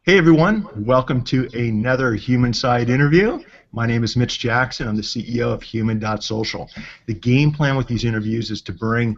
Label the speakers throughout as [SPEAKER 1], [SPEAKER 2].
[SPEAKER 1] Hey everyone, welcome to another Human Side interview. My name is Mitch Jackson. I'm the CEO of Human.social. The game plan with these interviews is to bring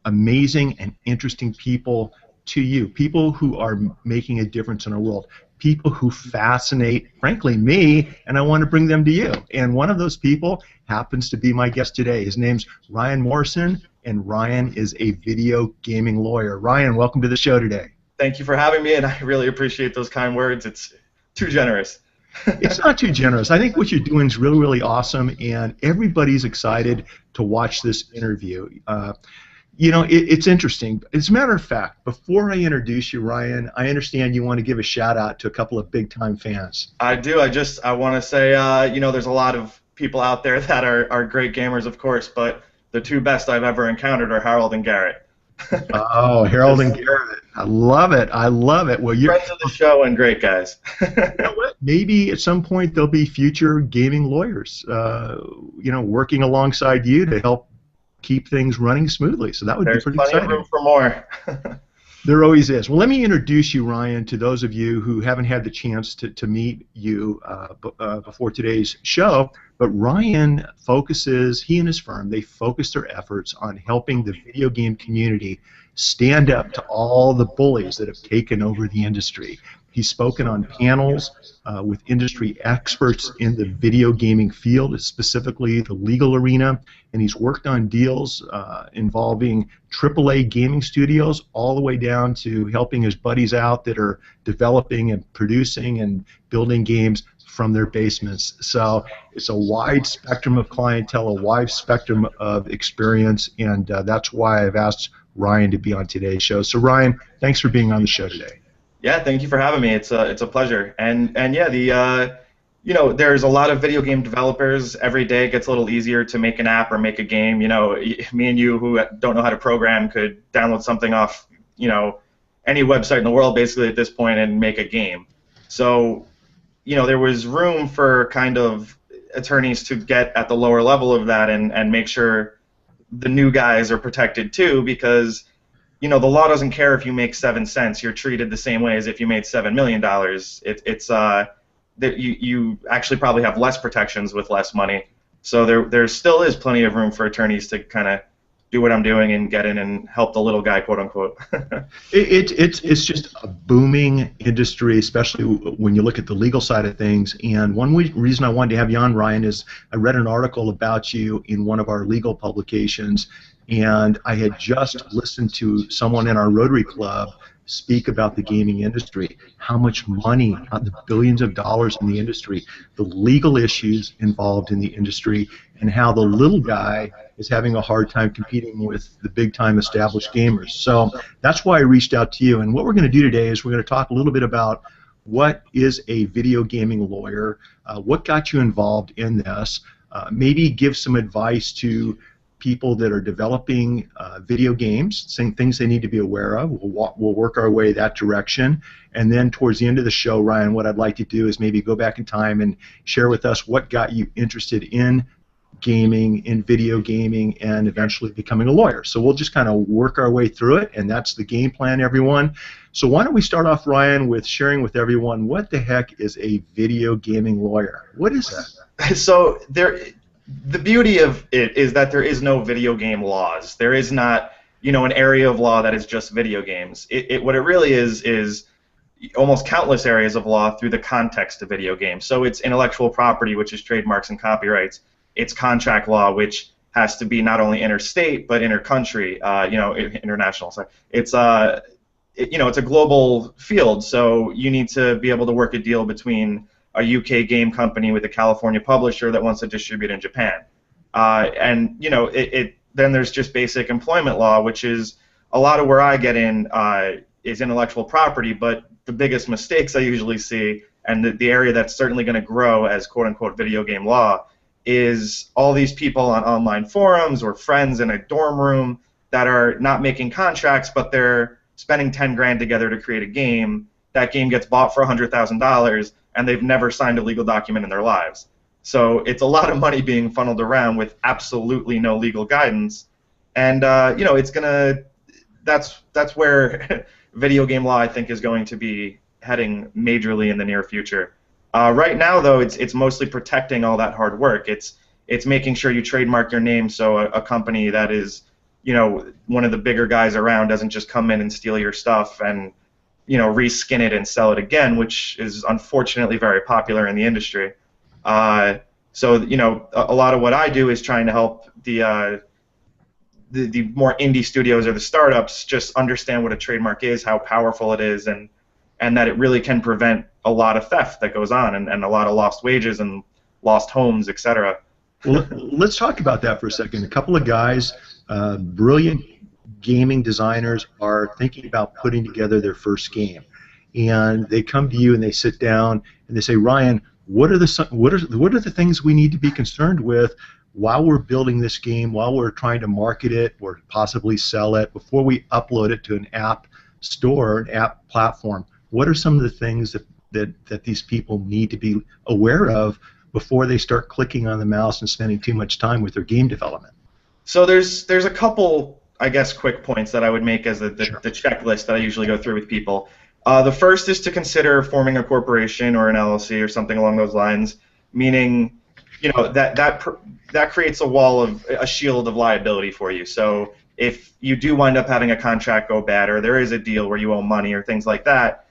[SPEAKER 1] amazing and interesting people to you, people who are making a difference in our world, people who fascinate, frankly, me, and I want to bring them to you. And one of those people happens to be my guest today. His name's Ryan Morrison, and Ryan is a video gaming lawyer. Ryan, welcome to the show today.
[SPEAKER 2] Thank you for having me, and I really appreciate those kind words. It's too generous.
[SPEAKER 1] It's not too generous. I think what you're doing is really, really awesome, and everybody's excited to watch this interview. It's interesting. As a matter of fact, before I introduce you, Ryan, I understand you want to give a shout-out to a couple of big-time fans.
[SPEAKER 2] I do. I want to say, there's a lot of people out there that are great gamers, of course, but the two best I've ever encountered are Harold and Garrett.
[SPEAKER 1] Oh, Harold and Garrett. I love it. I love it.
[SPEAKER 2] Well, you're friends of the show and great guys.
[SPEAKER 1] You know what? Maybe at some point there'll be future gaming lawyers, working alongside you to help keep things running smoothly. So that would be pretty exciting.
[SPEAKER 2] There's plenty of room for more.
[SPEAKER 1] There always is. Well, let me introduce you, Ryan, to those of you who haven't had the chance to meet you before today's show. But Ryan he and his firm, they focus their efforts on helping the video game community stand up to all the bullies that have taken over the industry. He's spoken on panels with industry experts in the video gaming field, specifically the legal arena, and he's worked on deals involving AAA gaming studios all the way down to helping his buddies out that are developing and producing and building games from their basements. So it's a wide spectrum of clientele, a wide spectrum of experience, and that's why I've asked Ryan to be on today's show. So Ryan, thanks for being on the show today.
[SPEAKER 2] Yeah, thank you for having me. It's a pleasure. And yeah, there's a lot of video game developers. Every day it gets a little easier to make an app or make a game. Me and you who don't know how to program could download something off, any website in the world basically at this point and make a game. So, there was room for kind of attorneys to get at the lower level of that and make sure the new guys are protected too, because the law doesn't care if you make 7 cents. You're treated the same way as if you made $7 million. You actually probably have less protections with less money. So there still is plenty of room for attorneys to kind of do what I'm doing and get in and help the little guy, quote unquote.
[SPEAKER 1] It's just a booming industry, especially when you look at the legal side of things. And one reason I wanted to have you on, Ryan, is I read an article about you in one of our legal publications, and I had just listened to someone in our Rotary Club speak about the gaming industry, how much money, the billions of dollars in the industry, the legal issues involved in the industry, and how the little guy is having a hard time competing with the big-time established gamers. So that's why I reached out to you. And what we're going to do today is we're going to talk a little bit about what is a video gaming lawyer, what got you involved in this, maybe give some advice to people that are developing video games, things they need to be aware of. We'll work our way that direction. And then towards the end of the show, Ryan, what I'd like to do is maybe go back in time and share with us what got you interested in gaming, in video gaming, and eventually becoming a lawyer. So we'll just kind of work our way through it, and that's the game plan, everyone. So why don't we start off, Ryan, with sharing with everyone what the heck is a video gaming lawyer? What is that?
[SPEAKER 2] So the beauty of it is that there is no video game laws. There is not, an area of law that is just video games. What it really is almost countless areas of law through the context of video games. So it's intellectual property, which is trademarks and copyrights. It's contract law, which has to be not only interstate but intercountry, international. Sorry. It's it's a global field, so you need to be able to work a deal between a UK game company with a California publisher that wants to distribute in Japan. Then there's just basic employment law, which is a lot of where I get in is intellectual property, but the biggest mistakes I usually see, and the area that's certainly going to grow as quote-unquote video game law, is all these people on online forums or friends in a dorm room that are not making contracts, but they're spending 10 grand together to create a game. That game gets bought for $100,000, and they've never signed a legal document in their lives. So it's a lot of money being funneled around with absolutely no legal guidance, and it's gonna. That's where video game law, I think, is going to be heading majorly in the near future. Right now, though, it's mostly protecting all that hard work. It's making sure you trademark your name so a company that is, one of the bigger guys around doesn't just come in and steal your stuff and, reskin it and sell it again, which is unfortunately very popular in the industry. So, a lot of what I do is trying to help the more indie studios or the startups just understand what a trademark is, how powerful it is, and that it really can prevent a lot of theft that goes on and a lot of lost wages and lost homes, etc.
[SPEAKER 1] Well, let's talk about that for a second. A couple of guys, brilliant gaming designers, are thinking about putting together their first game, and they come to you and they sit down and they say, Ryan, what are the things we need to be concerned with while we're building this game, while we're trying to market it or possibly sell it, before we upload it to an app store, an app platform? What are some of the things that these people need to be aware of before they start clicking on the mouse and spending too much time with their game development?
[SPEAKER 2] So there's a couple, I guess, quick points that I would make as the checklist that I usually go through with people. The first is to consider forming a corporation or an LLC or something along those lines, meaning, that creates a shield of liability for you. So if you do wind up having a contract go bad, or there is a deal where you owe money or things like that,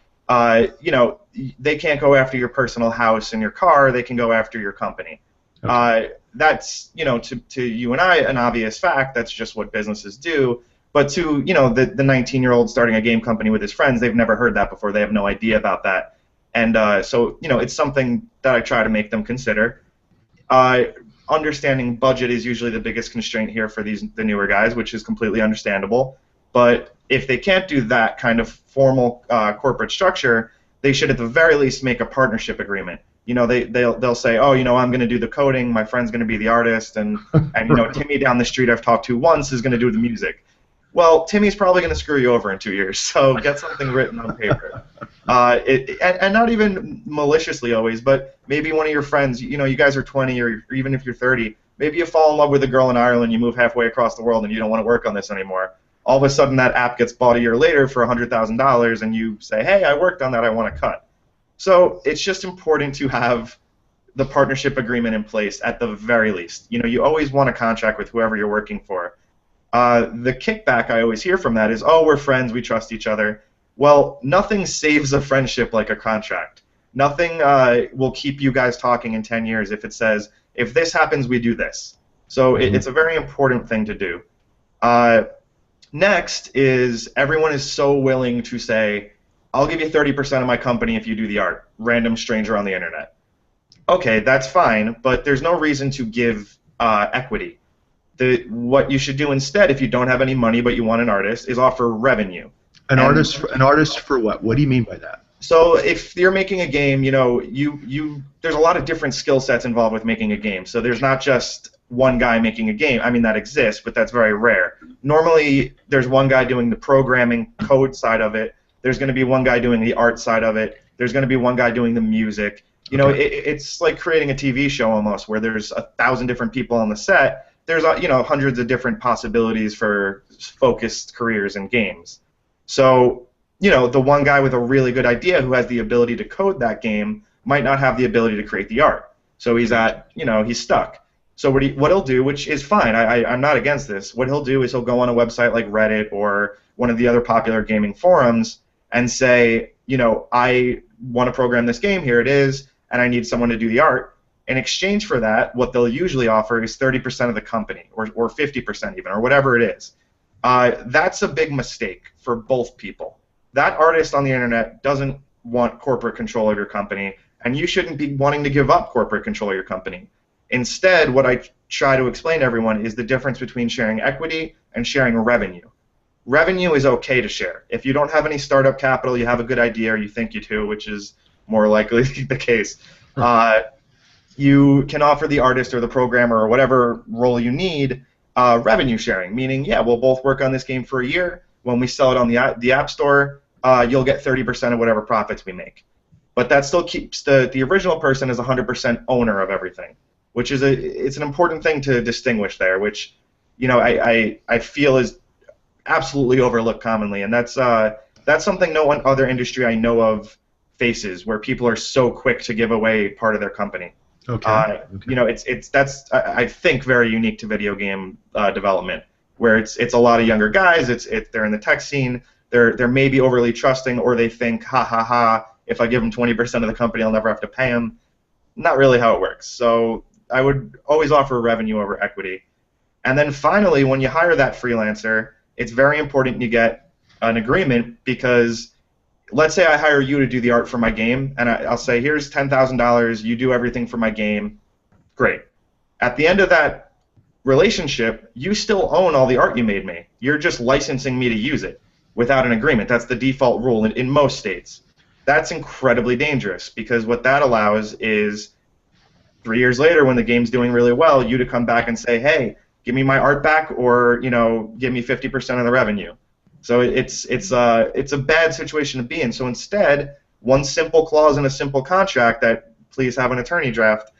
[SPEAKER 2] they can't go after your personal house and your car. They can go after your company. Okay. That's, to you and I, an obvious fact. That's just what businesses do. But to, the 19-year-old starting a game company with his friends, they've never heard that before. They have no idea about that. And so, it's something that I try to make them consider. Understanding budget is usually the biggest constraint here for the newer guys, which is completely understandable. But if they can't do that kind of formal corporate structure, they should at the very least make a partnership agreement. They'll say, oh, I'm going to do the coding, my friend's going to be the artist, and Timmy down the street I've talked to once is going to do the music. Well, Timmy's probably going to screw you over in 2 years, so get something written on paper. And not even maliciously always, but maybe one of your friends, you guys are 20, or even if you're 30, maybe you fall in love with a girl in Ireland, you move halfway across the world, and you don't want to work on this anymore. All of a sudden, that app gets bought a year later for $100,000, and you say, hey, I worked on that, I want to cut. So it's just important to have the partnership agreement in place at the very least. You always want a contract with whoever you're working for. The kickback I always hear from that is, oh, we're friends, we trust each other. Well, nothing saves a friendship like a contract. Nothing will keep you guys talking in 10 years if it says, if this happens, we do this. So it's a very important thing to do. Next is everyone is so willing to say, I'll give you 30% of my company if you do the art. Random stranger on the internet. Okay, that's fine, but there's no reason to give equity. What you should do instead, if you don't have any money but you want an artist, is offer revenue.
[SPEAKER 1] An artist for what? What do you mean by that?
[SPEAKER 2] So if you're making a game, there's a lot of different skill sets involved with making a game. So there's not just one guy making a game. I mean, that exists, but that's very rare. Normally, there's one guy doing the programming code side of it. There's going to be one guy doing the art side of it. There's going to be one guy doing the music. It's like creating a TV show almost, where there's 1,000 different people on the set. There's hundreds of different possibilities for focused careers in games. So the one guy with a really good idea who has the ability to code that game might not have the ability to create the art. So he's stuck. So what he'll do, which is fine, I'm not against this, what he'll do is he'll go on a website like Reddit or one of the other popular gaming forums and say, I want to program this game, here it is, and I need someone to do the art. In exchange for that, what they'll usually offer is 30% of the company, or 50% even, or whatever it is. That's a big mistake for both people. That artist on the internet doesn't want corporate control of your company, and you shouldn't be wanting to give up corporate control of your company. Instead, what I try to explain to everyone is the difference between sharing equity and sharing revenue. Revenue is okay to share. If you don't have any startup capital, you have a good idea, or you think you do, which is more likely the case, you can offer the artist or the programmer or whatever role you need revenue sharing, meaning, yeah, we'll both work on this game for a year. When we sell it on the App Store, you'll get 30% of whatever profits we make. But that still keeps the original person as 100% owner of everything, which is it's an important thing to distinguish there, which I feel is absolutely overlooked commonly, and that's something no one other industry I know of faces where people are so quick to give away part of their company.
[SPEAKER 1] Okay.
[SPEAKER 2] You know, that's I think very unique to video game development, where it's a lot of younger guys. They're in the tech scene. They're maybe overly trusting, or they think, ha ha ha, if I give them 20% of the company, I'll never have to pay them. Not really how it works. So I would always offer revenue over equity. And then finally, when you hire that freelancer, it's very important you get an agreement, because let's say I hire you to do the art for my game, and I'll say, here's $10,000, you do everything for my game. Great. At the end of that relationship, you still own all the art you made me. You're just licensing me to use it without an agreement. That's the default rule in most states. That's incredibly dangerous, because what that allows is 3 years later, when the game's doing really well, you to come back and say, hey, give me my art back, or give me 50% of the revenue. So it's a bad situation to be in. So instead, one simple clause in a simple contract that please have an attorney draft,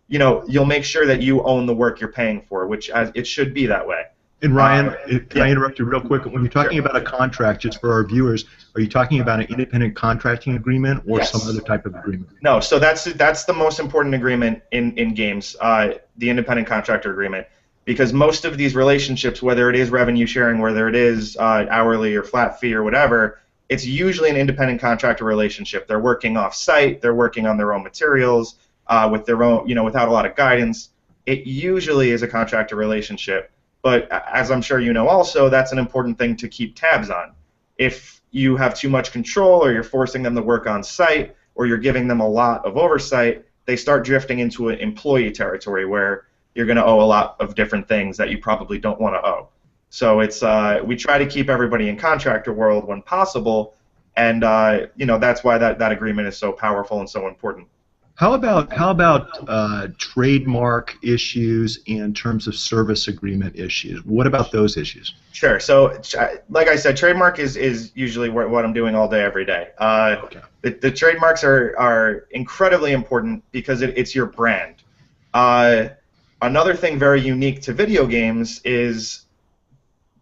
[SPEAKER 2] you'll make sure that you own the work you're paying for, which it should be that way.
[SPEAKER 1] And Ryan, can I interrupt you real quick? When you're talking about a contract, just for our viewers, are you talking about an independent contracting agreement or
[SPEAKER 2] Yes.
[SPEAKER 1] some other type of agreement?
[SPEAKER 2] No, so that's the most important agreement in games, the independent contractor agreement, because most of these relationships, whether it is revenue sharing, whether it is hourly or flat fee or whatever, it's usually an independent contractor relationship. They're working off-site, they're working on their own materials, with their own, without a lot of guidance. It usually is a contractor relationship. But as I'm sure you know also, that's an important thing to keep tabs on. If you have too much control, or you're forcing them to work on site, or you're giving them a lot of oversight, they start drifting into an employee territory where you're going to owe a lot of different things that you probably don't want to owe. So we try to keep everybody in contractor world when possible, and that's why that agreement is so powerful and so important.
[SPEAKER 1] How about trademark issues in terms of service agreement issues? What about those issues?
[SPEAKER 2] Sure. So, like I said, trademark is usually what I'm doing all day, every day.
[SPEAKER 1] Okay.
[SPEAKER 2] The trademarks are incredibly important because it's your brand. Another thing very unique to video games is,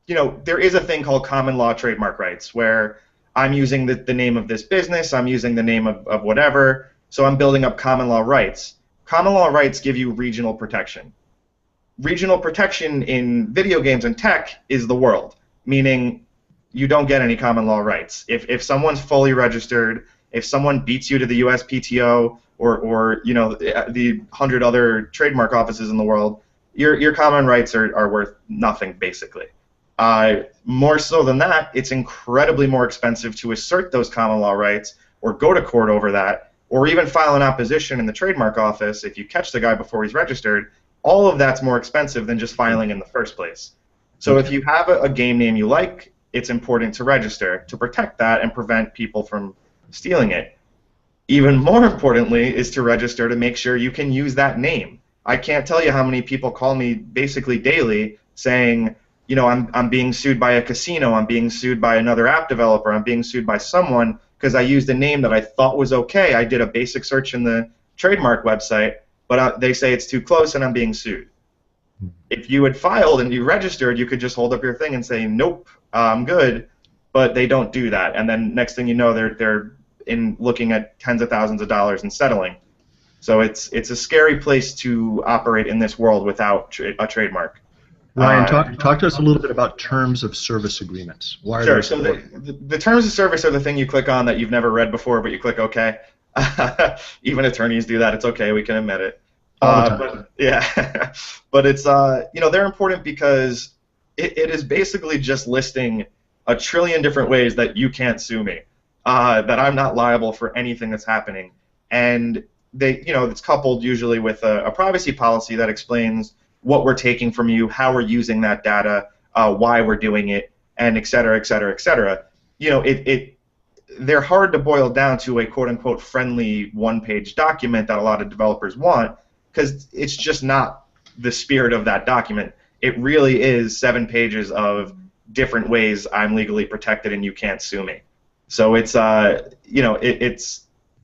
[SPEAKER 2] there is a thing called common law trademark rights, where I'm using the name of this business, I'm using the name of whatever, so I'm building up common law rights. Common law rights give you regional protection. Regional protection in video games and tech is the world, meaning you don't get any common law rights. If someone's fully registered, if someone beats you to the USPTO or the 100 other trademark offices in the world, your common rights are worth nothing, basically. More so than that, it's incredibly more expensive to assert those common law rights or go to court over that, or even file an opposition in the trademark office if you catch the guy before he's registered. All of that's more expensive than just filing in the first place. So if you have a game name you like, it's important to register to protect that and prevent people from stealing it. Even more importantly is to register to make sure you can use that name. I can't tell you how many people call me basically daily saying, I'm being sued by a casino, I'm being sued by another app developer, I'm being sued by someone because I used a name that I thought was okay. I did a basic search in the trademark website, but they say it's too close and I'm being sued. If you had filed and you registered, you could just hold up your thing and say, nope, I'm good, but they don't do that. And then next thing you know, they're looking at tens of thousands of dollars and settling. So it's a scary place to operate in this world without a trademark.
[SPEAKER 1] Ryan, talk to us a little bit about terms of service agreements. Why are
[SPEAKER 2] Sure.
[SPEAKER 1] those
[SPEAKER 2] So
[SPEAKER 1] important?
[SPEAKER 2] the terms of service are the thing you click on that you've never read before, but you click OK. Even attorneys do that. It's okay. We can admit it.
[SPEAKER 1] All the time.
[SPEAKER 2] But, yeah. But it's they're important because it is basically just listing a trillion different ways that you can't sue me, that I'm not liable for anything that's happening, and it's coupled usually with a privacy policy that explains what we're taking from you, how we're using that data, why we're doing it, and et cetera, et cetera, et cetera. They're hard to boil down to a quote-unquote friendly one-page document that a lot of developers want, because it's just not the spirit of that document. It really is 7 pages of different ways I'm legally protected and you can't sue me. So it's I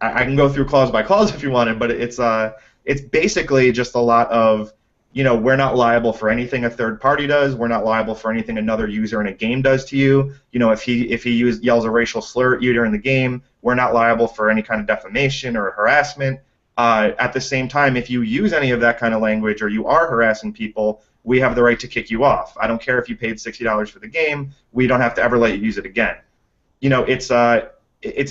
[SPEAKER 2] can go through clause by clause if you wanted, but it's basically just a lot of, we're not liable for anything a third party does. We're not liable for anything another user in a game does to you. If he yells a racial slur at you during the game, We're not liable for any kind of defamation or harassment. At the same time, if you use any of that kind of language or you are harassing people, we have the right to kick you off. I don't care if you paid $60 for the game. We don't have to ever let you use it again. You know, it's an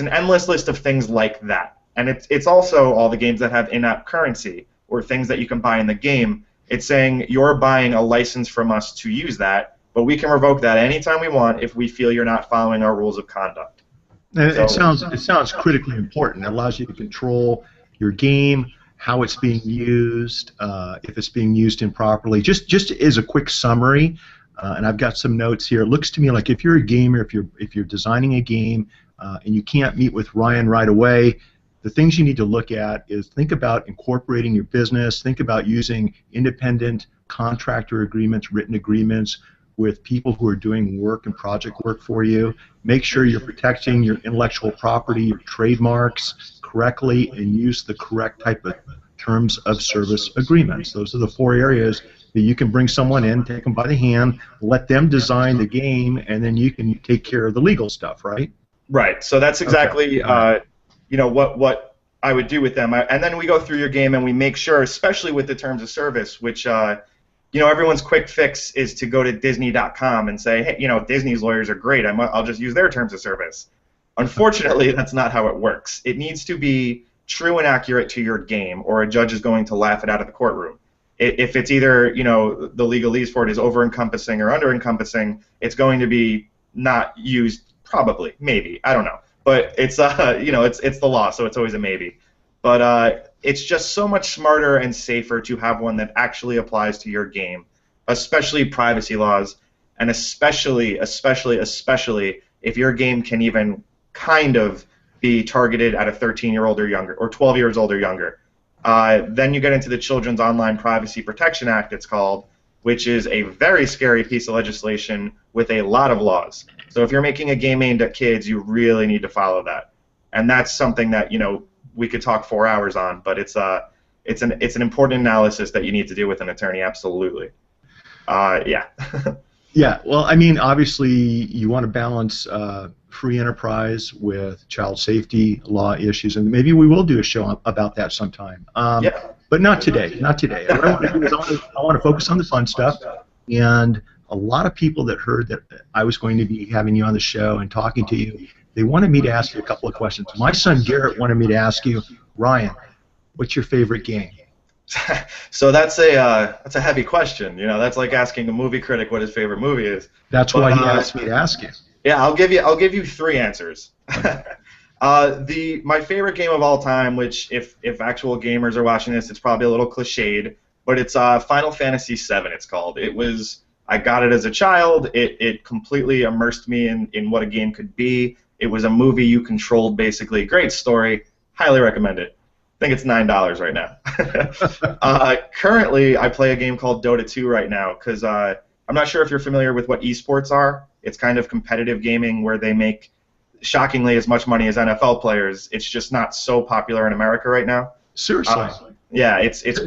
[SPEAKER 2] endless list of things like that. And it's also all the games that have in-app currency or things that you can buy in the game. It's saying you're buying a license from us to use that, but we can revoke that anytime we want if we feel you're not following our rules of conduct.
[SPEAKER 1] And it sounds critically important. It allows you to control your game, how it's being used, if it's being used improperly. Just as a quick summary, and I've got some notes here. It looks to me like if you're a gamer, if you're designing a game, and you can't meet with Ryan right away, the things you need to look at is think about incorporating your business. Think about using independent contractor agreements, written agreements with people who are doing work and project work for you. Make sure you're protecting your intellectual property, your trademarks correctly, and use the correct type of terms of service agreements. Those are the 4 areas that you can bring someone in, take them by the hand, let them design the game, and then you can take care of the legal stuff, right?
[SPEAKER 2] Right. So that's exactly you know, what I would do with them. And then we go through your game and we make sure, especially with the terms of service, which you know, everyone's quick fix is to go to Disney.com and say, hey, you know, Disney's lawyers are great. I'll just use their terms of service. Unfortunately, that's not how it works. It needs to be true and accurate to your game, or a judge is going to laugh it out of the courtroom. If it's either, you know, the legalese for it is over-encompassing or under-encompassing, it's going to be not used, probably, maybe, I don't know. But it's you know, it's the law, so it's always a maybe. But it's just so much smarter and safer to have one that actually applies to your game, especially privacy laws, and especially if your game can even kind of be targeted at a 13-year-old or younger, or 12 years old or younger. Then you get into the Children's Online Privacy Protection Act, it's called, which is a very scary piece of legislation with a lot of laws. So if you're making a game aimed at kids, you really need to follow that. And that's something that, you know, we could talk 4 hours on, but it's an important analysis that you need to do with an attorney, absolutely. Yeah.
[SPEAKER 1] Yeah, well, I mean, obviously, you want to balance free enterprise with child safety law issues, and maybe we will do a show about that sometime.
[SPEAKER 2] Yeah.
[SPEAKER 1] But not today. Not today. What I want to do is I want to focus on the fun stuff. And a lot of people that heard that I was going to be having you on the show and talking to you, they wanted me to ask you a couple of questions. My son Garrett wanted me to ask you, Ryan, what's your favorite game?
[SPEAKER 2] So that's a heavy question. You know, that's like asking a movie critic what his favorite movie is.
[SPEAKER 1] That's why he asked me to ask you.
[SPEAKER 2] Yeah, I'll give you 3 answers. My favorite game of all time, which if actual gamers are watching this, it's probably a little cliched, but it's Final Fantasy VII. It's called. I got it as a child. It completely immersed me in what a game could be. It was a movie you controlled, basically. Great story. Highly recommend it. I think it's $9 right now. Currently, I play a game called Dota 2 right now because I'm not sure if you're familiar with what eSports are. It's kind of competitive gaming where they make, shockingly, as much money as NFL players. It's just not so popular in America right now.
[SPEAKER 1] Seriously?
[SPEAKER 2] Yeah,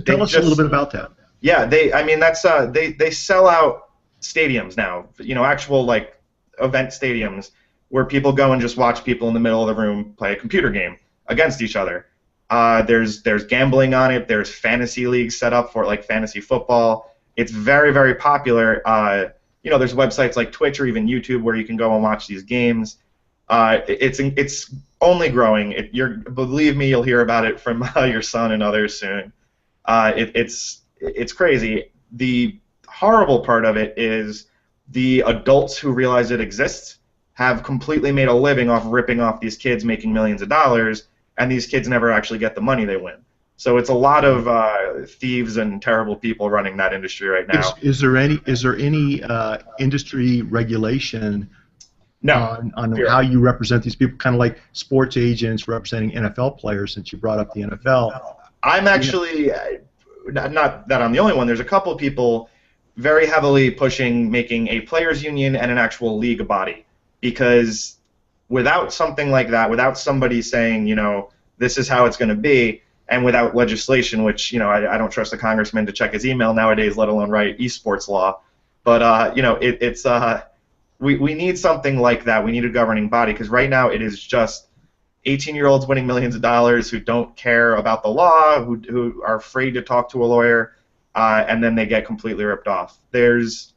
[SPEAKER 1] Tell us a little bit about that.
[SPEAKER 2] Yeah, they sell out stadiums now. You know, actual like event stadiums where people go and just watch people in the middle of the room play a computer game against each other. There's gambling on it. There's fantasy leagues set up for it, like fantasy football. It's very, very popular. You know, there's websites like Twitch or even YouTube where you can go and watch these games. It's only growing. Believe me, you'll hear about it from your son and others soon. It's crazy. The horrible part of it is the adults who realize it exists have completely made a living off ripping off these kids making millions of dollars, and these kids never actually get the money they win. So it's a lot of thieves and terrible people running that industry right now.
[SPEAKER 1] Is there any industry regulation on how you represent these people, kind of like sports agents representing NFL players, since you brought up the NFL?
[SPEAKER 2] I'm actually, not that I'm the only one, there's a couple people very heavily pushing making a players union and an actual league body, because without something like that, without somebody saying, you know, this is how it's going to be, and without legislation, which, you know, I don't trust a congressman to check his email nowadays, let alone write eSports law, but, you know, we need something like that. We need a governing body, because right now it is just 18-year-olds winning millions of dollars who don't care about the law, who are afraid to talk to a lawyer, and then they get completely ripped off. There's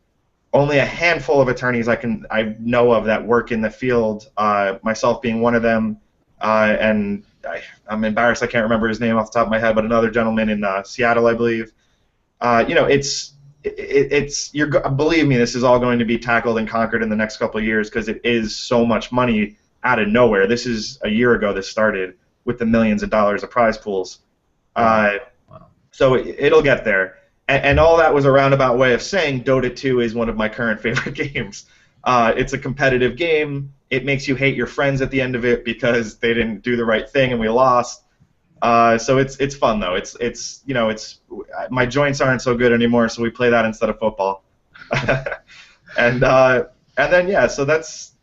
[SPEAKER 2] only a handful of attorneys I know of that work in the field, myself being one of them, and I'm embarrassed I can't remember his name off the top of my head, but another gentleman in Seattle, I believe. Believe me, this is all going to be tackled and conquered in the next couple of years because it is so much money out of nowhere. This is a year ago this started with the millions of dollars of prize pools. Wow. So it'll get there. And all that was a roundabout way of saying Dota 2 is one of my current favorite games. It's a competitive game. It makes you hate your friends at the end of it because they didn't do the right thing and we lost. So it's fun though. It's my joints aren't so good anymore, so we play that instead of football. and then yeah, so that's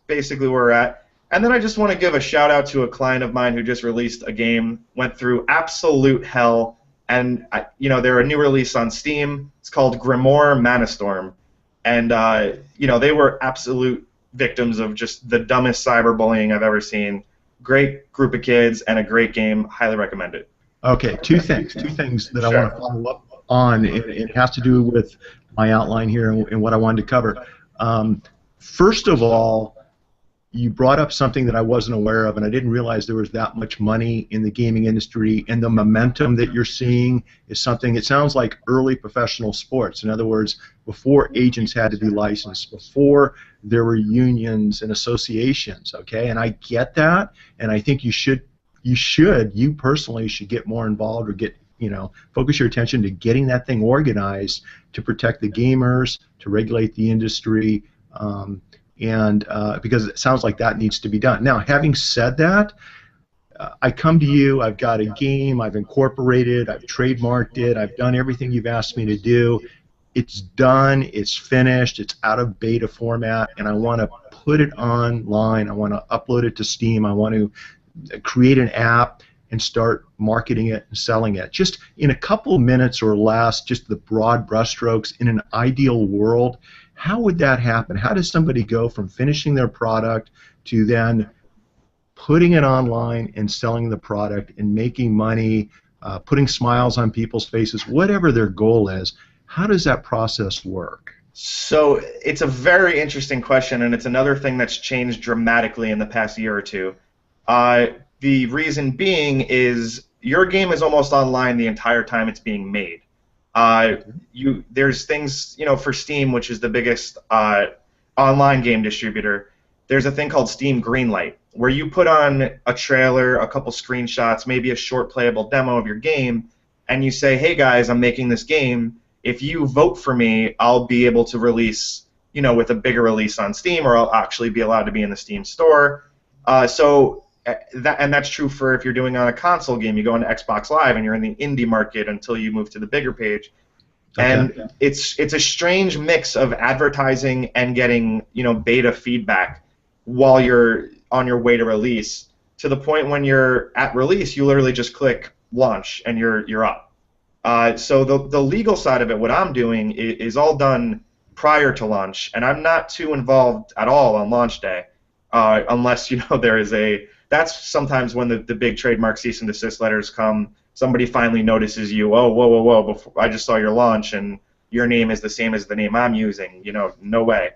[SPEAKER 2] basically where we're at. And then I just want to give a shout out to a client of mine who just released a game, went through absolute hell, and they're a new release on Steam. It's called Grimoire Manastorm, and they were absolute victims of just the dumbest cyberbullying I've ever seen. Great group of kids and a great game. Highly recommend it.
[SPEAKER 1] Okay, two things that I want to follow up on. It has to do with my outline here and what I wanted to cover. First of all, you brought up something that I wasn't aware of, and I didn't realize there was that much money in the gaming industry, and the momentum that you're seeing is something, it sounds like early professional sports. In other words, before agents had to be licensed, before there were unions and associations, okay? And I get that, and I think you personally should get more involved or focus your attention to getting that thing organized to protect the gamers, to regulate the industry, because it sounds like that needs to be done. Now, having said that, I come to you, I've got a game, I've incorporated, I've trademarked it, I've done everything you've asked me to do. It's done, it's finished, it's out of beta format, and I want to put it online, I want to upload it to Steam, I want to create an app and start marketing it and selling it. Just in a couple of minutes or less, just the broad brushstrokes, in an ideal world, how would that happen? How does somebody go from finishing their product to then putting it online and selling the product and making money, putting smiles on people's faces, whatever their goal is? How does that process work?
[SPEAKER 2] So it's a very interesting question, and it's another thing that's changed dramatically in the past year or two. The reason being is your game is almost online the entire time it's being made. There's things, for Steam, which is the biggest online game distributor. There's a thing called Steam Greenlight, where you put on a trailer, a couple screenshots, maybe a short playable demo of your game, and you say, hey guys, I'm making this game. If you vote for me, I'll be able to release, with a bigger release on Steam, or I'll actually be allowed to be in the Steam store. And that's true for if you're doing on a console game. You go into Xbox Live and you're in the indie market until you move to the bigger page. Okay. And it's a strange mix of advertising and getting beta feedback while you're on your way to release, to the point when you're at release you literally just click launch and you're up. So the legal side of it, what I'm doing is all done prior to launch, and I'm not too involved at all on launch day, unless there is that's sometimes when the big trademark cease and desist letters come. Somebody finally notices you. Oh, whoa! Before, I just saw your launch, and your name is the same as the name I'm using. No way.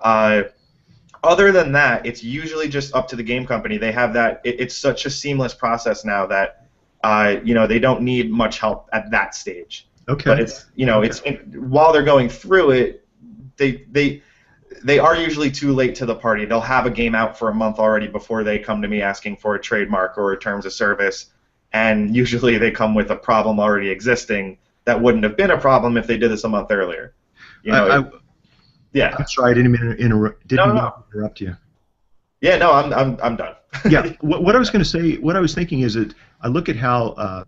[SPEAKER 2] Other than that, it's usually just up to the game company. They have that. It's such a seamless process now that they don't need much help at that stage.
[SPEAKER 1] Okay.
[SPEAKER 2] But it's while they're going through it, they are usually too late to the party. They'll have a game out for a month already before they come to me asking for a trademark or a terms of service, and usually they come with a problem already existing that wouldn't have been a problem if they did this a month earlier. Yeah.
[SPEAKER 1] I'm sorry, I didn't mean to interrupt you.
[SPEAKER 2] Yeah, no, I'm done.
[SPEAKER 1] Yeah, what I was going to say, what I was thinking is that I look at how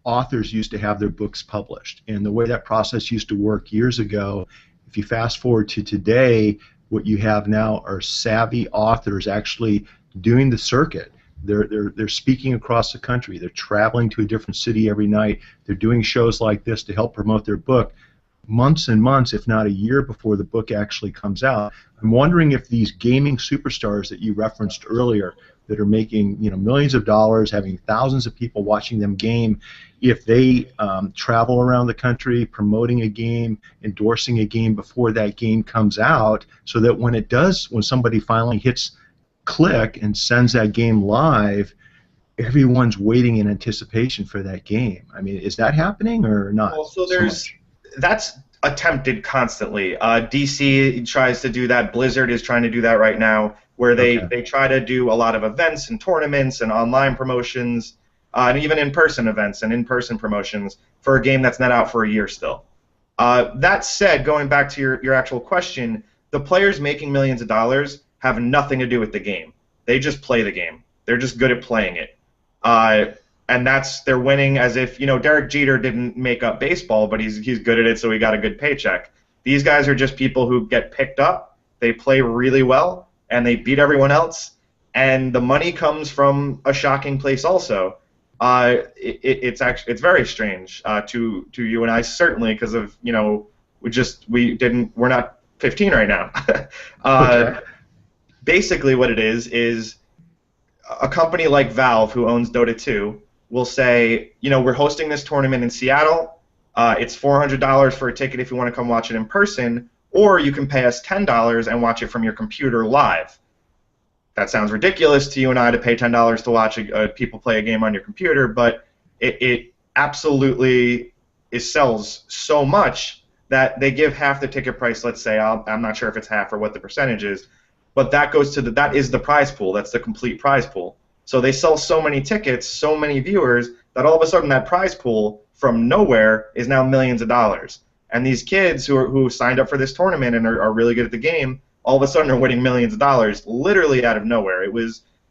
[SPEAKER 1] authors used to have their books published, and the way that process used to work years ago. If you fast forward to today, what you have now are savvy authors actually doing the circuit. They're speaking across the country. They're traveling to a different city every night. They're doing shows like this to help promote their book. months and months, if not a year, before the book actually comes out. I'm wondering if these gaming superstars that you referenced earlier, that are making millions of dollars, having thousands of people watching them game, if they travel around the country promoting a game, endorsing a game before that game comes out, so that when somebody finally hits click and sends that game live, everyone's waiting in anticipation for that game. I mean, is that happening or not?
[SPEAKER 2] Well, so that's attempted constantly. DC tries to do that. Blizzard is trying to do that right now, where they try to do a lot of events and tournaments and online promotions, and even in-person events and in-person promotions for a game that's not out for a year still. That said, going back to your actual question, the players making millions of dollars have nothing to do with the game. They just play the game. They're just good at playing it. And they're winning as if, Derek Jeter didn't make up baseball, but he's good at it, so he got a good paycheck. These guys are just people who get picked up, they play really well, and they beat everyone else, and the money comes from a shocking place also. It's very strange to you and I, certainly, because of, we're not 15 right now. Basically what it is a company like Valve, who owns Dota 2, will say, we're hosting this tournament in Seattle. It's $400 for a ticket if you want to come watch it in person, or you can pay us $10 and watch it from your computer live. That sounds ridiculous to you and I, to pay $10 to watch people play a game on your computer, but it absolutely sells so much that they give half the ticket price, let's say. I'm not sure if it's half or what the percentage is, but that is the prize pool. That's the complete prize pool. So they sell so many tickets, so many viewers, that all of a sudden that prize pool from nowhere is now millions of dollars. And these kids who signed up for this tournament and are really good at the game, all of a sudden are winning millions of dollars, literally out of nowhere.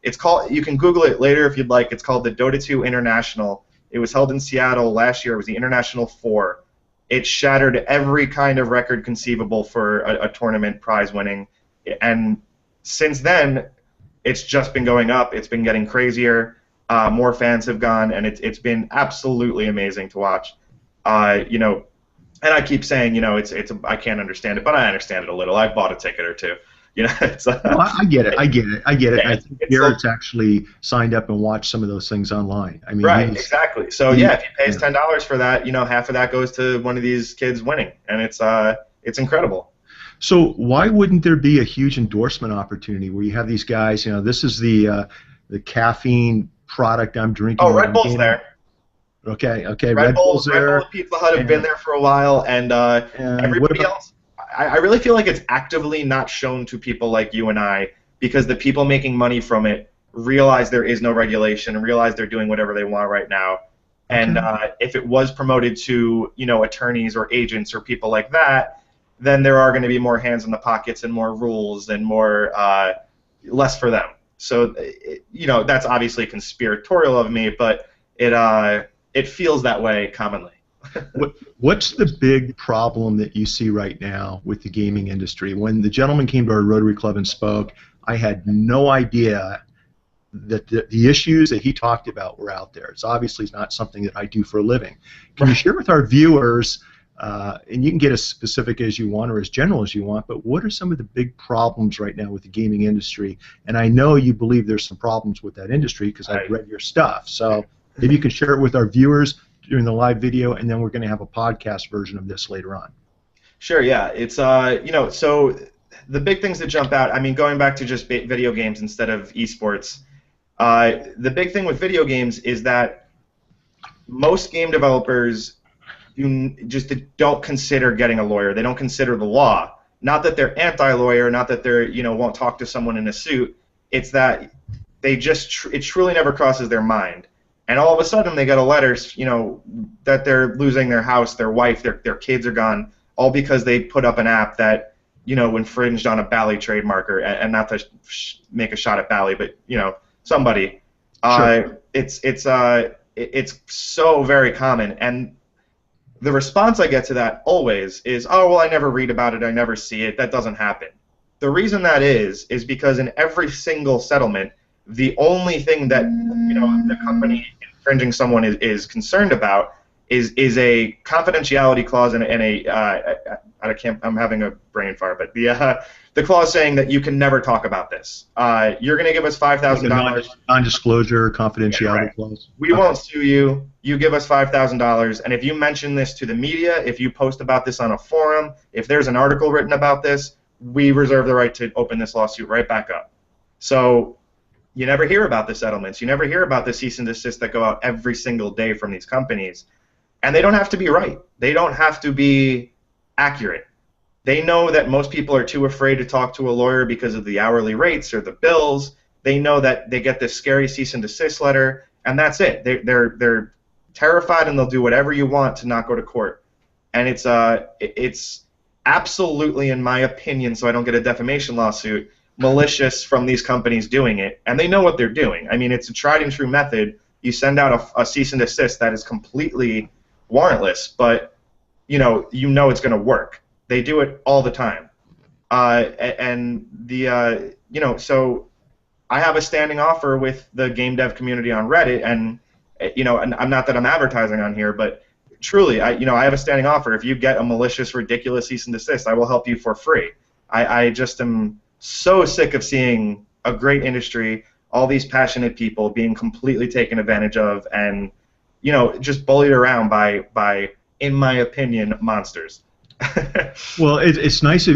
[SPEAKER 2] It's called, you can Google it later if you'd like, it's called the Dota 2 International. It was held in Seattle last year. It was the International 4. It shattered every kind of record conceivable for a tournament prize winning. And since then, it's just been going up. It's been getting crazier. More fans have gone, and it's been absolutely amazing to watch. And I keep saying, I can't understand it, but I understand it a little. I've bought a ticket or two. It's.
[SPEAKER 1] No, I get it. Yeah, I think Garrett's actually signed up and watched some of those things online. I mean,
[SPEAKER 2] right, exactly. So if he pays $10 for that, half of that goes to one of these kids winning, and it's incredible.
[SPEAKER 1] So why wouldn't there be a huge endorsement opportunity where you have these guys? This is the caffeine product I'm drinking.
[SPEAKER 2] Oh, Red Bull's there.
[SPEAKER 1] Okay. Red Bull's there.
[SPEAKER 2] Red Bull and Pizza Hut have been there for a while, and everybody else. I really feel like it's actively not shown to people like you and I, because the people making money from it realize there is no regulation and realize they're doing whatever they want right now. And if it was promoted to attorneys or agents or people like that, then there are going to be more hands in the pockets and more rules and more less for them. So that's obviously conspiratorial of me, but it feels that way commonly.
[SPEAKER 1] What's the big problem that you see right now with the gaming industry? When the gentleman came to our Rotary Club and spoke, I had no idea that the issues that he talked about were out there. It's obviously not something that I do for a living. Can you share with our viewers, and you can get as specific as you want or as general as you want, but what are some of the big problems right now with the gaming industry? And I know you believe there's some problems with that industry because I've read your stuff. So maybe you can share it with our viewers during the live video, and then we're going to have a podcast version of this later on.
[SPEAKER 2] Sure, yeah. It's, so the big things that jump out, I mean, going back to just video games instead of eSports, the big thing with video games is that most game developers just don't consider getting a lawyer. They don't consider the law. Not that they're anti-lawyer, not that they're, won't talk to someone in a suit. It's that they just, it truly never crosses their mind. And all of a sudden they get a letter, that they're losing their house, their wife, their kids are gone, all because they put up an app that, infringed on a Bally trademark, and not to make a shot at Bally, but, somebody. Sure. It's so very common. And the response I get to that always is, oh, well, I never read about it, I never see it, that doesn't happen. The reason that is because in every single settlement, the only thing that the company infringing someone is concerned about is a confidentiality clause and I can't, I'm having a brain fart, but the clause saying that you can never talk about this. You're going to give us $5,000.
[SPEAKER 1] Non-disclosure confidentiality
[SPEAKER 2] right.
[SPEAKER 1] clause.
[SPEAKER 2] We won't sue you. You give us $5,000, and if you mention this to the media, if you post about this on a forum, if there's an article written about this, we reserve the right to open this lawsuit right back up. So you never hear about the settlements. You never hear about the cease and desist that go out every single day from these companies. And they don't have to be right. They don't have to be accurate. They know that most people are too afraid to talk to a lawyer because of the hourly rates or the bills. They know that they get this scary cease and desist letter, and that's it. They're terrified, and they'll do whatever you want to not go to court. And it's absolutely, in my opinion, so I don't get a defamation lawsuit, malicious from these companies doing it, and they know what they're doing. I mean, it's a tried and true method. You send out a cease and desist that is completely warrantless, but you know it's going to work. They do it all the time, and so I have a standing offer with the game dev community on Reddit, and and I'm not that I'm advertising on here, but truly, I have a standing offer. If you get a malicious, ridiculous cease and desist, I will help you for free. I just am so sick of seeing a great industry, all these passionate people being completely taken advantage of, and just bullied around by, in my opinion, monsters.
[SPEAKER 1] Well, it's nice.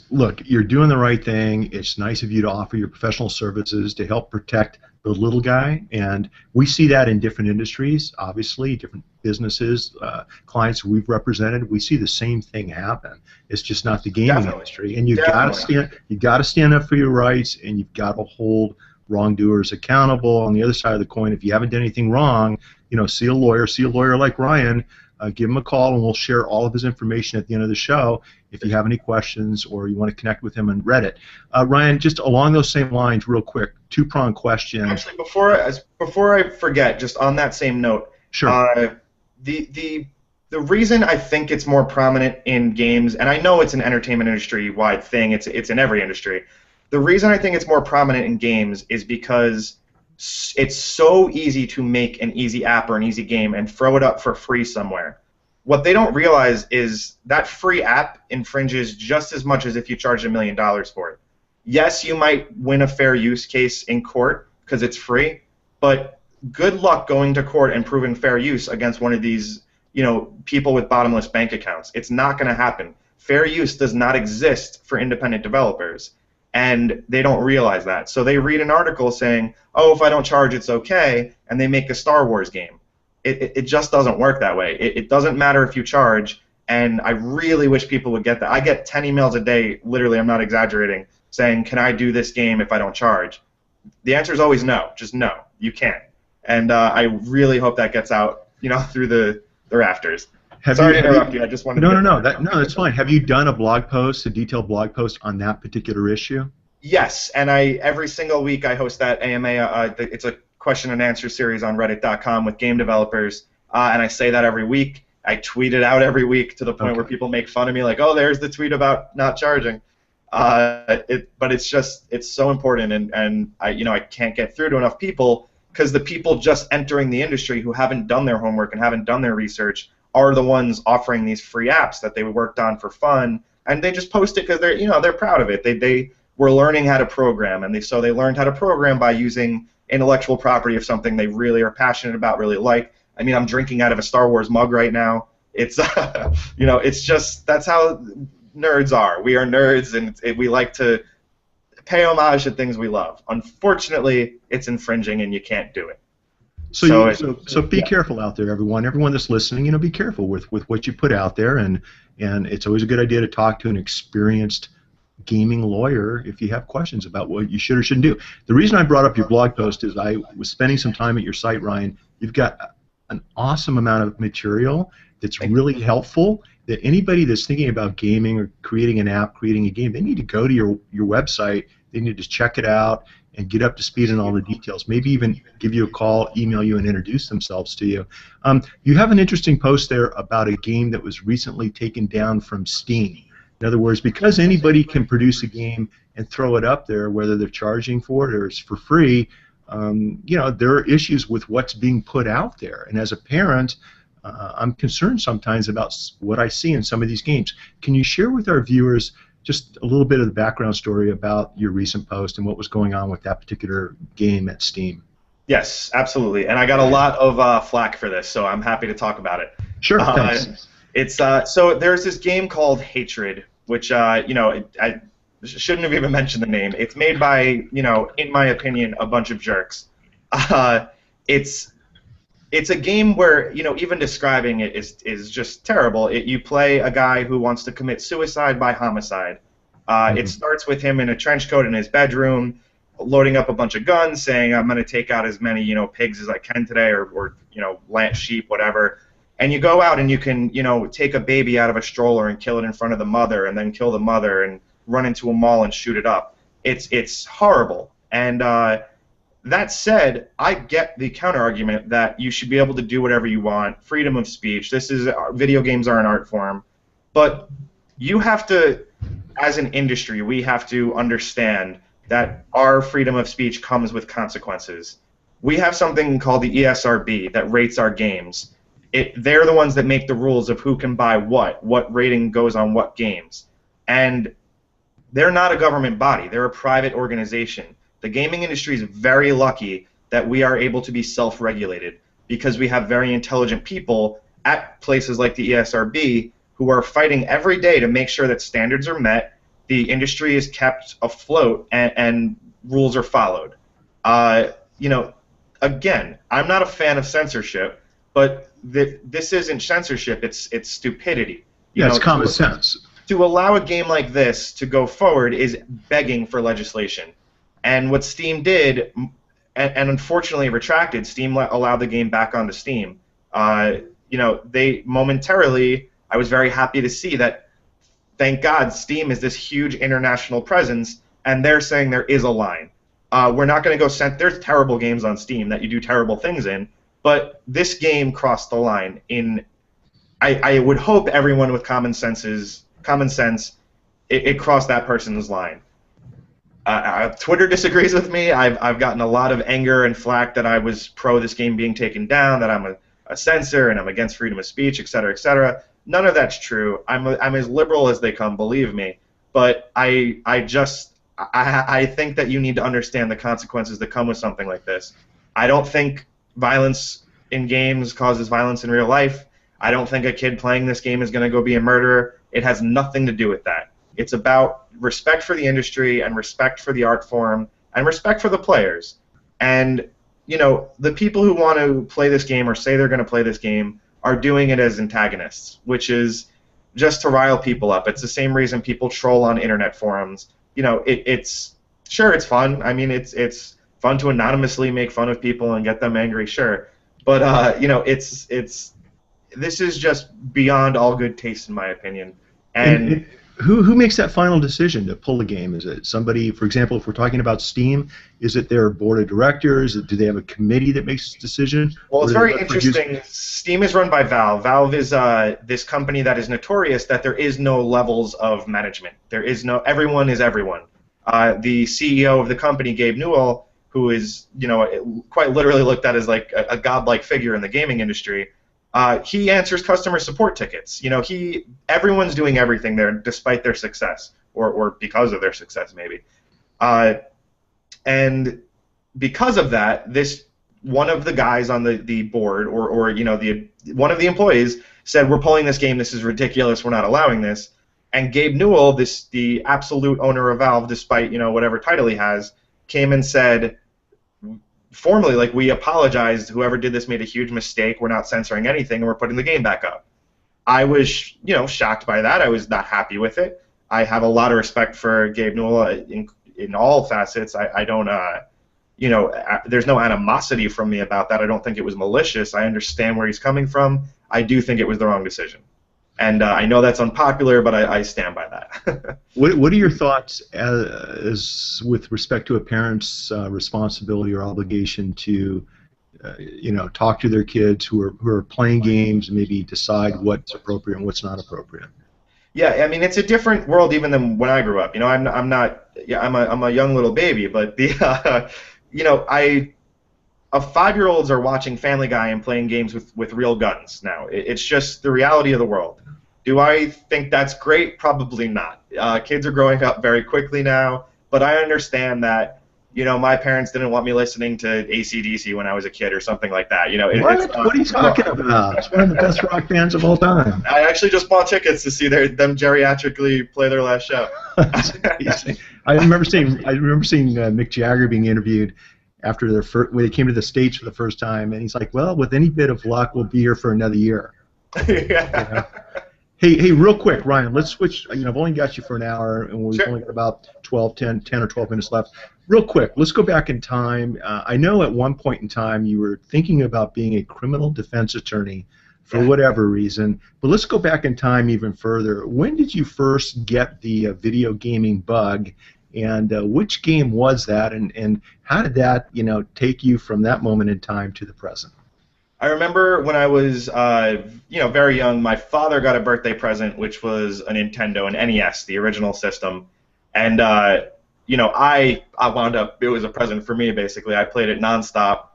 [SPEAKER 1] Look, you're doing the right thing. It's nice of you to offer your professional services to help protect the little guy, and we see that in different industries. Obviously, different businesses, clients we've represented, we see the same thing happen. It's just not the gaming industry, and you got to stand up for your rights, and you've got to hold wrongdoers accountable. On the other side of the coin, if you haven't done anything wrong, see a lawyer like Ryan. Give him a call, and we'll share all of his information at the end of the show if you have any questions or you want to connect with him on Reddit. Ryan, just along those same lines, real quick, two-pronged question.
[SPEAKER 2] Actually, before I forget, just on that same note,
[SPEAKER 1] sure.
[SPEAKER 2] The reason I think it's more prominent in games, and I know it's an entertainment industry-wide thing, it's in every industry. The reason I think it's more prominent in games is because it's so easy to make an easy app or an easy game and throw it up for free somewhere. What they don't realize is that free app infringes just as much as if you charged $1 million for it. Yes, you might win a fair use case in court because it's free, but good luck going to court and proving fair use against one of these, people with bottomless bank accounts. It's not going to happen. Fair use does not exist for independent developers. And they don't realize that. So they read an article saying, oh, if I don't charge, it's okay, and they make a Star Wars game. It just doesn't work that way. It doesn't matter if you charge, and I really wish people would get that. I get 10 emails a day, literally, I'm not exaggerating, saying, can I do this game if I don't charge? The answer is always no. Just no, you can't. And I really hope that gets out, through the rafters. Sorry to interrupt you. I just wanted to.
[SPEAKER 1] No, that's fine. Have you done a detailed blog post on that particular issue?
[SPEAKER 2] Yes, and every single week I host that AMA. It's a question and answer series on Reddit.com with game developers, and I say that every week. I tweet it out every week to the point where people make fun of me, like, "Oh, there's the tweet about not charging." But it's so important, and I can't get through to enough people because the people just entering the industry who haven't done their homework and haven't done their research are the ones offering these free apps that they worked on for fun, and they just post it because they're proud of it. They were learning how to program, and they learned how to program by using intellectual property of something they really are passionate about, really like. I mean, I'm drinking out of a Star Wars mug right now. It's it's just that's how nerds are. We are nerds, and we like to pay homage to things we love. Unfortunately, it's infringing, and you can't do it.
[SPEAKER 1] So be careful out there, everyone. Everyone that's listening, be careful with what you put out there, and it's always a good idea to talk to an experienced gaming lawyer if you have questions about what you should or shouldn't do. The reason I brought up your blog post is I was spending some time at your site, Ryan. You've got an awesome amount of material that's really helpful. That anybody that's thinking about gaming or creating an app, creating a game, they need to go to your website. They need to check it out and get up to speed on all the details. Maybe even give you a call, email you, and introduce themselves to you. You have an interesting post there about a game that was recently taken down from Steam. In other words, because anybody can produce a game and throw it up there, whether they're charging for it or it's for free, there are issues with what's being put out there. And as a parent, I'm concerned sometimes about what I see in some of these games. Can you share with our viewers just a little bit of the background story about your recent post and what was going on with that particular game at Steam?
[SPEAKER 2] Yes, absolutely. And I got a lot of flack for this, so I'm happy to talk about it.
[SPEAKER 1] Sure, thanks.
[SPEAKER 2] It's so there's this game called Hatred, which I shouldn't have even mentioned the name. It's made by, in my opinion, a bunch of jerks. It's a game where, even describing it is just terrible. You play a guy who wants to commit suicide by homicide. It starts with him in a trench coat in his bedroom, loading up a bunch of guns, saying, I'm going to take out as many, pigs as I can today, or sheep, whatever. And you go out and you can, take a baby out of a stroller and kill it in front of the mother, and then kill the mother and run into a mall and shoot it up. It's horrible. And that said, I get the counter-argument that you should be able to do whatever you want, freedom of speech. Video games are an art form. But you have to, as an industry, we have to understand that our freedom of speech comes with consequences. We have something called the ESRB that rates our games. They're the ones that make the rules of who can buy what rating goes on what games. And they're not a government body. They're a private organization. The gaming industry is very lucky that we are able to be self-regulated because we have very intelligent people at places like the ESRB who are fighting every day to make sure that standards are met, the industry is kept afloat, and rules are followed. Again, I'm not a fan of censorship, but this isn't censorship. It's stupidity.
[SPEAKER 1] It's common sense.
[SPEAKER 2] To allow a game like this to go forward is begging for legislation. And what Steam did, and unfortunately retracted, Steam allowed the game back onto Steam. They momentarily, I was very happy to see that. Thank God, Steam is this huge international presence, and they're saying there is a line. We're not going to go there's terrible games on Steam that you do terrible things in, but this game crossed the line. I would hope everyone with common sense, it crossed that person's line. Twitter disagrees with me. I've gotten a lot of anger and flack that I was pro this game being taken down, that I'm a censor and I'm against freedom of speech, etc., etc. None of that's true. I'm as liberal as they come, believe me. But I think that you need to understand the consequences that come with something like this. I don't think violence in games causes violence in real life. I don't think a kid playing this game is going to go be a murderer. It has nothing to do with that. It's about respect for the industry and respect for the art form and respect for the players. And, the people who want to play this game or say they're going to play this game are doing it as antagonists, which is just to rile people up. It's the same reason people troll on internet forums. It's fun. I mean, it's fun to anonymously make fun of people and get them angry, sure. But this is just beyond all good taste, in my opinion. And
[SPEAKER 1] who makes that final decision to pull a game? Is it somebody, for example, if we're talking about Steam, is it their board of directors? Do they have a committee that makes this decision?
[SPEAKER 2] Well, it's very interesting. Steam is run by Valve. Valve is this company that is notorious that there is no levels of management. Everyone is everyone. The CEO of the company, Gabe Newell, who is quite literally looked at as like a godlike figure in the gaming industry, he answers customer support tickets. Everyone's doing everything there despite their success, or because of their success, maybe. And because of that, one of the guys on the board, or one of the employees said, "We're pulling this game. This is ridiculous. We're not allowing this." And Gabe Newell, the absolute owner of Valve, despite whatever title he has, came and said, formally, like, we apologized. Whoever did this made a huge mistake. We're not censoring anything, and we're putting the game back up. I was, shocked by that. I was not happy with it. I have a lot of respect for Gabe Newell in all facets. I don't, there's no animosity from me about that. I don't think it was malicious. I understand where he's coming from. I do think it was the wrong decision. And I know that's unpopular, but I stand by that.
[SPEAKER 1] What are your thoughts as with respect to a parent's responsibility or obligation to, talk to their kids who are playing games and maybe decide what's appropriate and what's not appropriate?
[SPEAKER 2] Yeah, I mean, it's a different world even than when I grew up. I'm a young little baby, but 5-year-olds are watching Family Guy and playing games with real guns now. It's just the reality of the world. Do I think that's great? Probably not. Kids are growing up very quickly now, but I understand that, my parents didn't want me listening to AC/DC when I was a kid or something like that.
[SPEAKER 1] What are you talking about? It's one of the best rock bands of all time.
[SPEAKER 2] I actually just bought tickets to see them geriatrically play their last show.
[SPEAKER 1] I remember seeing Mick Jagger being interviewed after when they came to the States for the first time, and he's like, "Well, with any bit of luck, we'll be here for another year."
[SPEAKER 2] Yeah.
[SPEAKER 1] Hey, real quick, Ryan, let's switch. I've only got you for an hour, and we've
[SPEAKER 2] Sure.
[SPEAKER 1] only got about 10 or 12 minutes left. Real quick, let's go back in time. I know at one point in time you were thinking about being a criminal defense attorney for whatever reason, but let's go back in time even further. When did you first get the video gaming bug, and which game was that, and how did that take you from that moment in time to the present?
[SPEAKER 2] I remember when I was, very young, my father got a birthday present, which was a Nintendo, an NES, the original system, and I wound up. It was a present for me, basically. I played it nonstop.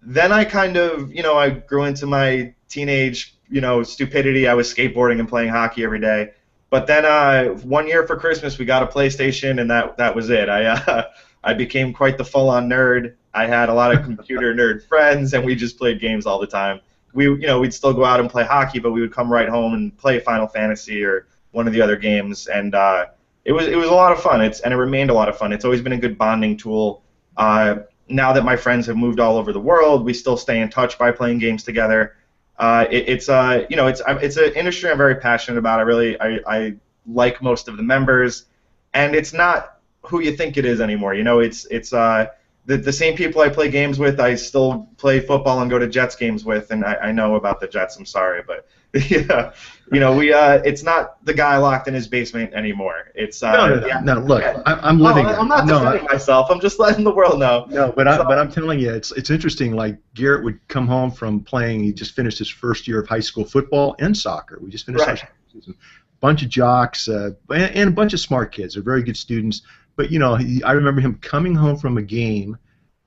[SPEAKER 2] Then I kind of, I grew into my teenage, stupidity. I was skateboarding and playing hockey every day. But then one year for Christmas, we got a PlayStation, and that was it. I became quite the full-on nerd. I had a lot of computer nerd friends, and we just played games all the time. We'd still go out and play hockey, but we would come right home and play Final Fantasy or one of the other games, and it was a lot of fun. And it remained a lot of fun. It's always been a good bonding tool. Now that my friends have moved all over the world, we still stay in touch by playing games together. It's an industry I'm very passionate about. I like most of the members, and it's not who you think it is anymore. It's the same people I play games with. I still play football and go to Jets games with, and I know about the Jets. I'm sorry, but yeah, it's not the guy locked in his basement anymore. It's
[SPEAKER 1] no. Look, I'm living.
[SPEAKER 2] I'm not defending myself. I'm just letting the world know.
[SPEAKER 1] No, but I'm telling you, it's interesting. Like Garrett would come home from playing. He just finished his first year of high school football and soccer. We just finished our season. Bunch of jocks and a bunch of smart kids. They're very good students. But I remember him coming home from a game.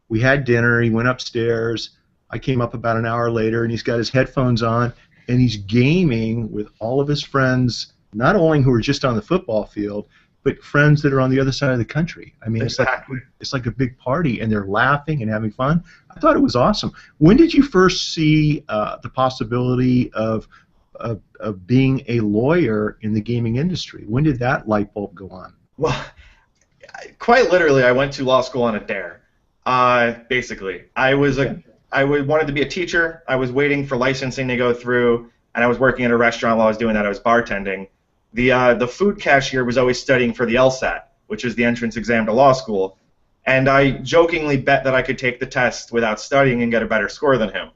[SPEAKER 1] We had dinner. He went upstairs. I came up about an hour later, and he's got his headphones on, and he's gaming with all of his friends, not only who are just on the football field, but friends that are on the other side of the country. I mean,
[SPEAKER 2] Exactly.
[SPEAKER 1] it's like a big party, and they're laughing and having fun. I thought it was awesome. When did you first see the possibility of being a lawyer in the gaming industry? When did that light bulb go on?
[SPEAKER 2] Well, quite literally, I went to law school on a dare. Basically, I wanted to be a teacher. I was waiting for licensing to go through, and I was working at a restaurant while I was doing that. I was bartending. The food cashier was always studying for the LSAT, which is the entrance exam to law school, and I jokingly bet that I could take the test without studying and get a better score than him.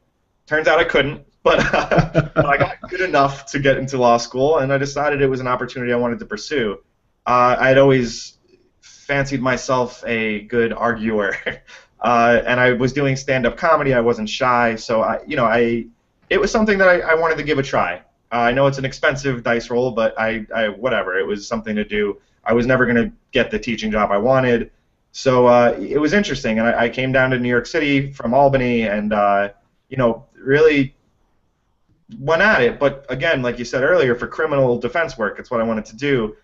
[SPEAKER 2] Turns out I couldn't, but I got good enough to get into law school, and I decided it was an opportunity I wanted to pursue. I'd always fancied myself a good arguer, and I was doing stand-up comedy. I wasn't shy, so it was something that I wanted to give a try. I know it's an expensive dice roll, but whatever. It was something to do. I was never going to get the teaching job I wanted, so it was interesting. And I came down to New York City from Albany, and really went at it. But again, like you said earlier, for criminal defense work, it's what I wanted to do.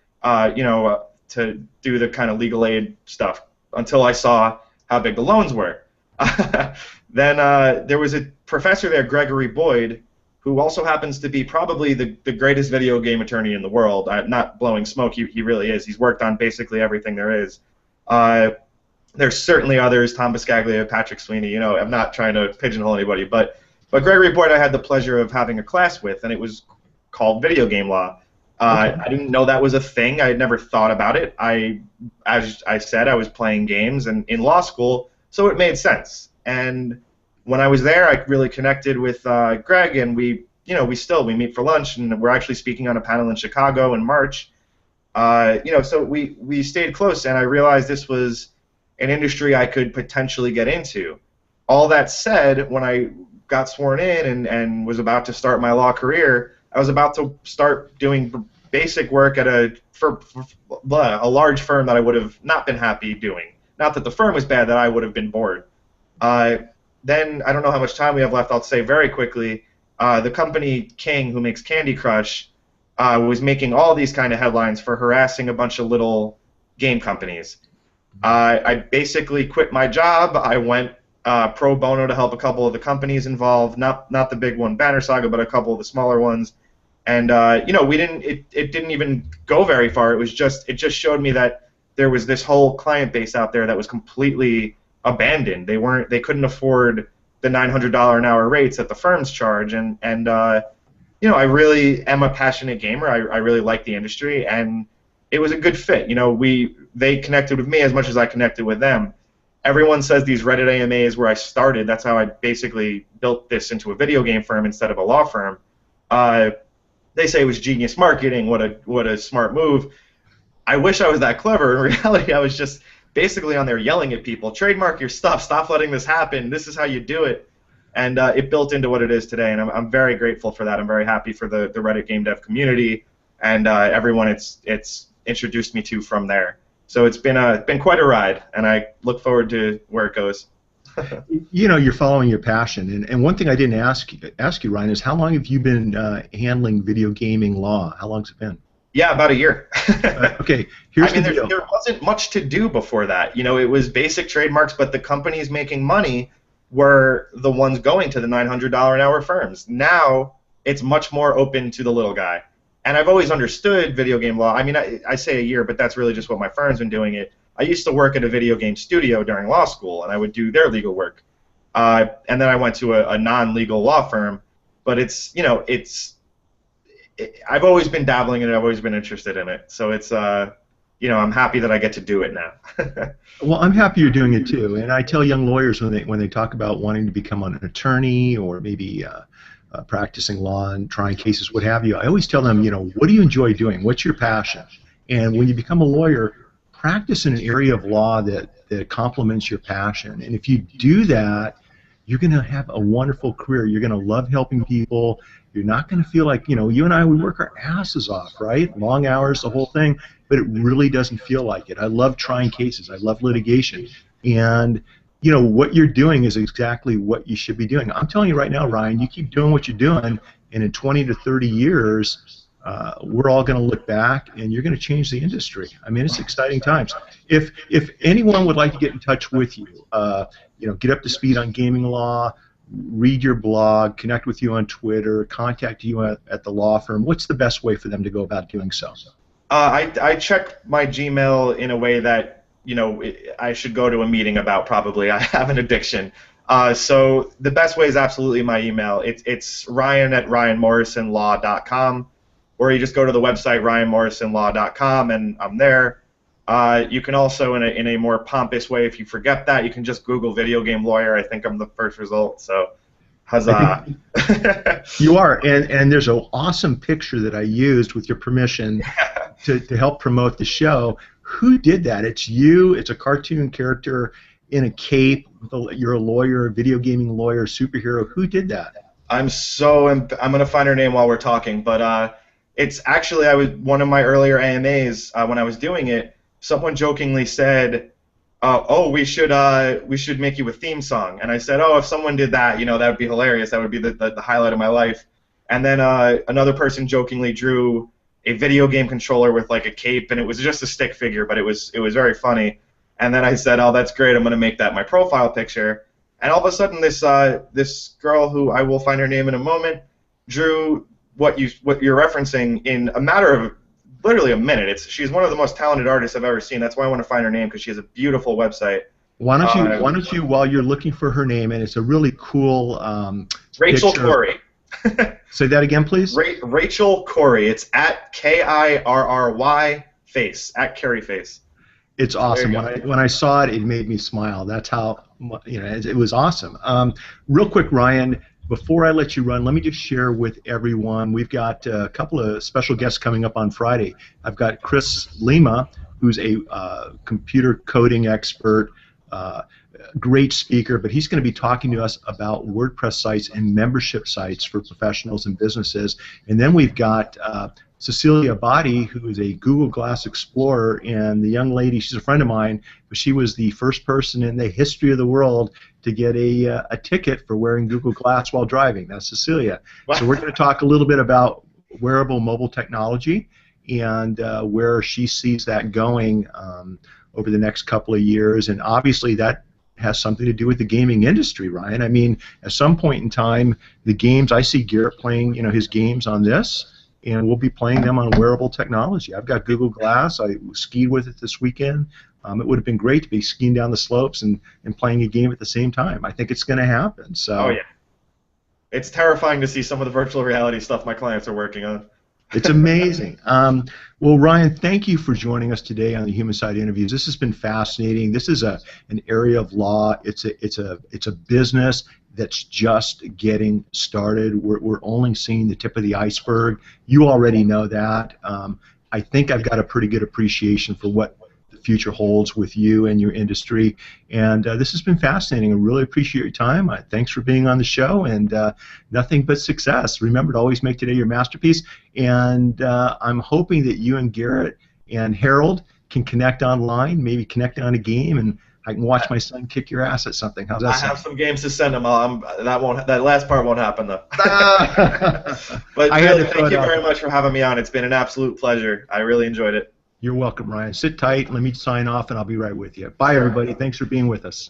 [SPEAKER 2] To do the kind of legal aid stuff until I saw how big the loans were. Then there was a professor there, Gregory Boyd, who also happens to be probably the greatest video game attorney in the world. Not blowing smoke, he really is. He's worked on basically everything there is. There's certainly others, Tom Biscaglia, Patrick Sweeney. I'm not trying to pigeonhole anybody, but Gregory Boyd I had the pleasure of having a class with, and it was called video game law. I didn't know that was a thing. I had never thought about it. As I said, I was playing games and in law school, so it made sense. And when I was there, I really connected with Greg, and we meet for lunch, and we're actually speaking on a panel in Chicago in March. So we stayed close, and I realized this was an industry I could potentially get into. All that said, when I got sworn in and was about to start my law career, I was about to start doing basic work at for a large firm that I would have not been happy doing. Not that the firm was bad, that I would have been bored. Then, I don't know how much time we have left, I'll say very quickly, the company King, who makes Candy Crush, was making all these kind of headlines for harassing a bunch of little game companies. I basically quit my job. I went pro bono to help a couple of the companies involved, not the big one, Banner Saga, but a couple of the smaller ones. And you know, it didn't even go very far. It just showed me that there was this whole client base out there that was completely abandoned. They couldn't afford the $900 an hour rates that the firms charge, and you know, I really am a passionate gamer. I really like the industry, and it was a good fit. You know, they connected with me as much as I connected with them. Everyone says these Reddit AMAs where I started. That's how I basically built this into a video game firm instead of a law firm. They say it was genius marketing. What a smart move. I wish I was that clever. In reality, I was just basically on there yelling at people, trademark your stuff, stop letting this happen, this is how you do it. And it built into what it is today, and I'm very grateful for that. I'm very happy for the Reddit game dev community and everyone it's introduced me to from there. So it's been quite a ride, and I look forward to where it goes.
[SPEAKER 1] You know, you're following your passion, and one thing I didn't ask you, Ryan, is how long have you been handling video gaming law? How long's it been?
[SPEAKER 2] Yeah, about a year.
[SPEAKER 1] Okay, here's the deal.
[SPEAKER 2] There wasn't much to do before that. You know, it was basic trademarks, but the companies making money were the ones going to the $900 an hour firms. Now it's much more open to the little guy. And I've always understood video game law. I mean, I say a year, but that's really just what my firm's been doing it. I used to work at a video game studio during law school, and I would do their legal work. And then I went to a non-legal law firm. But it's, you know, I've always been dabbling in it. I've always been interested in it. So it's, you know, I'm happy that I get to do it now.
[SPEAKER 1] Well, I'm happy you're doing it too. And I tell young lawyers when they talk about wanting to become an attorney or maybe practicing law and trying cases, what have you, I always tell them, you know, what do you enjoy doing? What's your passion? And when you become a lawyer, practice in an area of law that complements your passion. And if you do that, you're going to have a wonderful career. You're going to love helping people. You're not going to feel like, you know, you and I, we work our asses off, right? Long hours, the whole thing, but it really doesn't feel like it. I love trying cases. I love litigation. And, you know, what you're doing is exactly what you should be doing. I'm telling you right now, Ryan, you keep doing what you're doing, and in 20 to 30 years, we're all going to look back, and you're going to change the industry. I mean, it's exciting times. If anyone would like to get in touch with you, you know, get up to speed on gaming law, read your blog, connect with you on Twitter, contact you at the law firm, what's the best way for them to go about doing so?
[SPEAKER 2] I check my Gmail in a way that, you know, I should go to a meeting about probably. I have an addiction. So the best way is absolutely my email. It's ryan@ryanmorrisonlaw.com, or you just go to the website ryanmorrisonlaw.com, and I'm there. You can also, in a more pompous way, if you forget that, you can just Google video game lawyer. I think I'm the first result, so huzzah.
[SPEAKER 1] You are, and there's an awesome picture that I used with your permission to help promote the show. Who did that? It's you. It's a cartoon character in a cape. You're a lawyer, a video gaming lawyer, superhero. Who did that?
[SPEAKER 2] I'm going to find her name while we're talking, but it's actually, one of my earlier AMAs, when I was doing it, someone jokingly said, oh, we should make you a theme song. And I said, oh, if someone did that, you know, that would be hilarious. That would be the highlight of my life. And then another person jokingly drew a video game controller with like a cape, and it was just a stick figure, but it was very funny. And then I said, oh, that's great. I'm going to make that my profile picture. And all of a sudden, this girl, who I will find her name in a moment, drew what you're referencing in a matter of literally a minute. She's one of the most talented artists I've ever seen. That's why I want to find her name, because she has a beautiful website.
[SPEAKER 1] Why don't you, while you're looking for her name, and it's a really cool
[SPEAKER 2] Rachel
[SPEAKER 1] picture.
[SPEAKER 2] Corey.
[SPEAKER 1] Say that again, please.
[SPEAKER 2] Rachel Corey. It's at KIRRY face, at Carrie face.
[SPEAKER 1] It's awesome. When I saw it, it made me smile. That's how, you know, it was awesome. Real quick, Ryan, before I let you run, let me just share with everyone, we've got a couple of special guests coming up on Friday. I've got Chris Lima, who's a computer coding expert, great speaker, but he's going to be talking to us about WordPress sites and membership sites for professionals and businesses. And then we've got Cecilia Abadi, who is a Google Glass Explorer, and the young lady, she's a friend of mine, but she was the first person in the history of the world to get a ticket for wearing Google Glass while driving. That's Cecilia.
[SPEAKER 2] Wow.
[SPEAKER 1] So we're going to talk a little bit about wearable mobile technology and where she sees that going over the next couple of years. And obviously that has something to do with the gaming industry, Ryan. I mean, at some point in time, the games, I see Garrett playing, his games on this, and we'll be playing them on wearable technology. I've got Google Glass. I skied with it this weekend. It would have been great to be skiing down the slopes and playing a game at the same time. I think it's going to happen. So.
[SPEAKER 2] Oh, yeah. It's terrifying to see some of the virtual reality stuff my clients are working on.
[SPEAKER 1] It's amazing. Well, Ryan, thank you for joining us today on the Human Side Interviews. This has been fascinating. This is an area of law. It's a business that's just getting started. We're only seeing the tip of the iceberg. You already know that. I think I've got a pretty good appreciation for what the future holds with you and your industry. And this has been fascinating. I really appreciate your time. Thanks for being on the show, and nothing but success. Remember to always make today your masterpiece. And I'm hoping that you and Garrett and Harold can connect online, maybe connect on a game, and I can watch my son kick your ass at something. How's that sound?
[SPEAKER 2] I have some games to send him. That last part won't happen though. But really, thank you very much for having me on. It's been an absolute pleasure. I really enjoyed it.
[SPEAKER 1] You're welcome, Ryan. Sit tight. Let me sign off, and I'll be right with you. Bye, everybody. Thanks for being with us.